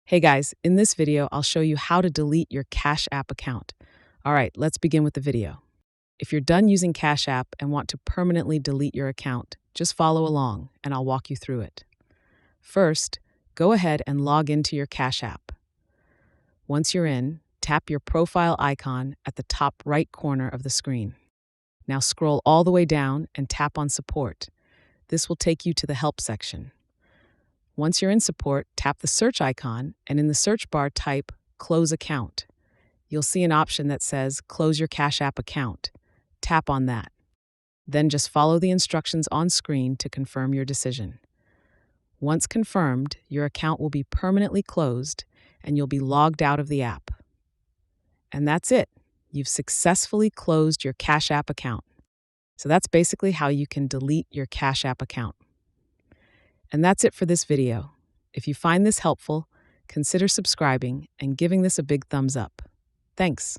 Hey guys, in this video, I'll show you how to delete your Cash App account. All right, let's begin with the video. If you're done using Cash App and want to permanently delete your account, just follow along and I'll walk you through it. First, go ahead and log into your Cash App. Once you're in, tap your profile icon at the top right corner of the screen. Now scroll all the way down and tap on Support. This will take you to the Help section. Once you're in Support, tap the search icon and in the search bar type Close Account. You'll see an option that says Close your Cash App account. Tap on that. Then just follow the instructions on screen to confirm your decision. Once confirmed, your account will be permanently closed and you'll be logged out of the app. And that's it. You've successfully closed your Cash App account. So that's basically how you can delete your Cash App account. And that's it for this video. If you find this helpful, consider subscribing and giving this a big thumbs up. Thanks.